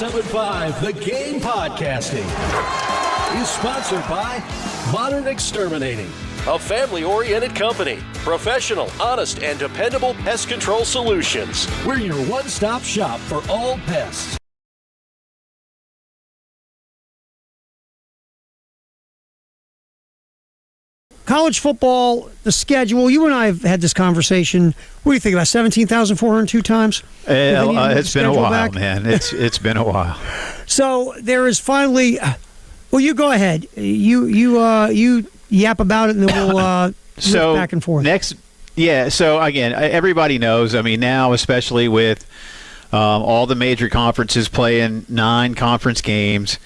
1075 The Game Podcasting is sponsored by Modern Exterminating, a family-oriented company. Professional, honest, and dependable pest control solutions. We're your one-stop shop for all pests. College football, the schedule, you and I have had this conversation. What do you think, about 17,402 times? It's been a while, man. It's been a while. So there is finally, well, you go ahead. You yap about it, and then we'll move back and forth. So again, everybody knows, I mean, now especially with all the major conferences playing 9 conference games,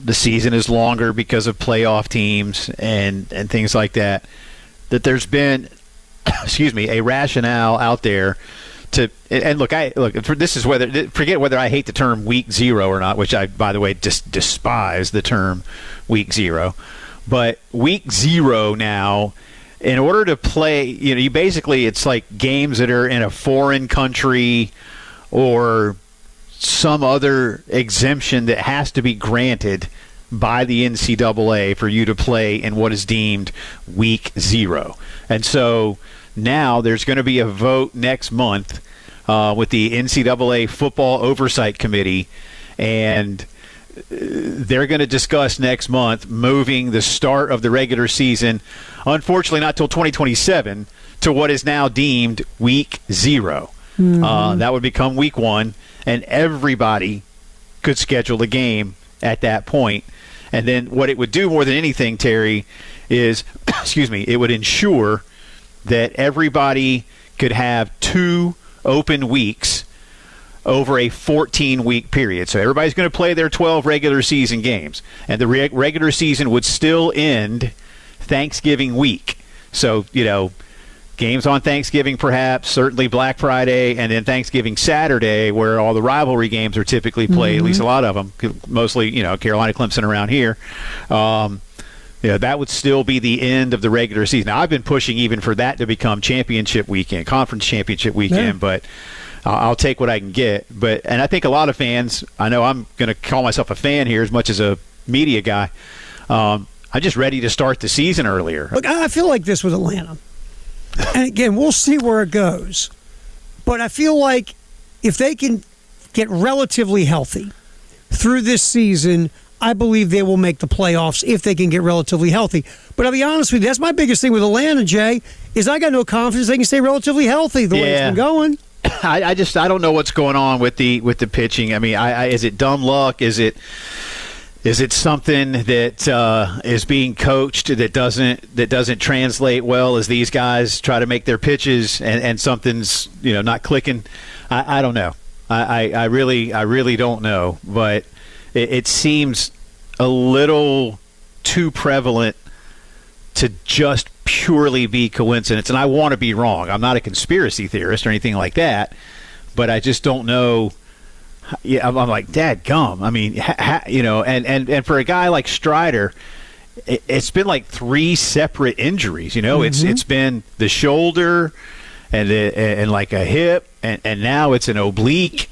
the season is longer because of playoff teams and things like that, that there's been, a rationale out there to, and look, this is forget whether I hate the term week 0 or not, which I, by the way, just despise the term week 0, but week 0 now, in order to play, you basically, it's like games that are in a foreign country or some other exemption that has to be granted by the NCAA for you to play in what is deemed week 0. And so now there's going to be a vote next month with the NCAA Football Oversight Committee, and they're going to discuss next month moving the start of the regular season, unfortunately not till 2027, to what is now deemed week 0. That would become week 1, and everybody could schedule a game at that point. And then what it would do more than anything, Terry, is, it would ensure that everybody could have 2 open weeks over a 14-week period. So everybody's going to play their 12 regular season games, and the regular season would still end Thanksgiving week. So, games on Thanksgiving, perhaps, certainly Black Friday, and then Thanksgiving Saturday, where all the rivalry games are typically played, at least a lot of them, mostly, Carolina, Clemson around here. That would still be the end of the regular season. Now, I've been pushing even for that to become championship weekend, conference championship weekend, but I'll take what I can get. And I think a lot of fans, I know I'm going to call myself a fan here as much as a media guy, I'm just ready to start the season earlier. Look, I feel like this with Atlanta. And again, we'll see where it goes. But I feel like if they can get relatively healthy through this season, I believe they will make the playoffs if they can get relatively healthy. But I'll be honest with you, that's my biggest thing with Atlanta, Jay, is I got no confidence they can stay relatively healthy the way it's been going. I don't know what's going on with the pitching. I mean, is it dumb luck? Is it something that is being coached that doesn't translate well as these guys try to make their pitches and something's not clicking? I don't know. I really don't know. But it seems a little too prevalent to just purely be coincidence. And I want to be wrong. I'm not a conspiracy theorist or anything like that. But I just don't know. Yeah, I'm like, dadgum. I mean, and for a guy like Strider, it's been like 3 separate injuries. It's been the shoulder and like a hip, and now it's an oblique.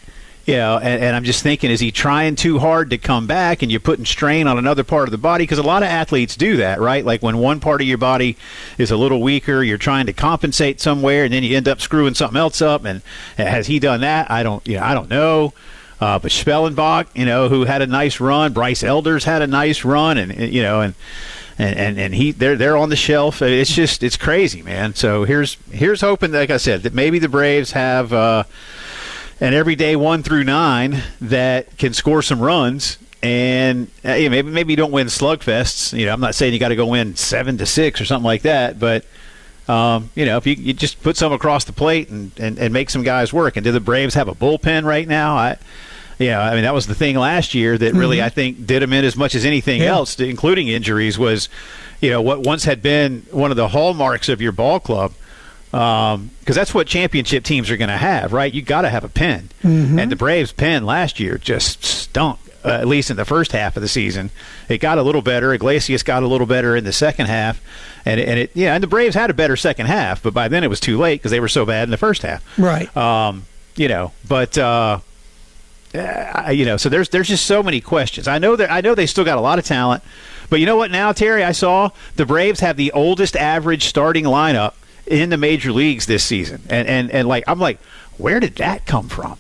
And I'm just thinking, is he trying too hard to come back, and you're putting strain on another part of the body? Because a lot of athletes do that, right? Like when one part of your body is a little weaker, you're trying to compensate somewhere, and then you end up screwing something else up. And has he done that? I don't know. But Spellenbach, who had a nice run, Bryce Elders had a nice run, and they're on the shelf. It's crazy, man. So here's hoping, like I said, that maybe the Braves have an everyday 1 through 9 that can score some runs, and maybe you don't win slugfests. I'm not saying you got to go win 7-6 or something like that, but if you just put some across the plate and make some guys work. And do the Braves have a bullpen right now? That was the thing last year that really, I think, did them in as much as anything else, including injuries, was, what once had been one of the hallmarks of your ball club, because that's what championship teams are going to have, right? You got to have a pen. And the Braves' pen last year just stunk, at least in the first half of the season. It got a little better. Iglesias got a little better in the second half. And the Braves had a better second half, but by then it was too late because they were so bad in the first half. Right. So there's just so many questions. I know they still got a lot of talent, but you know what? Now, Terry, I saw the Braves have the oldest average starting lineup in the major leagues this season, and I'm like, where did that come from?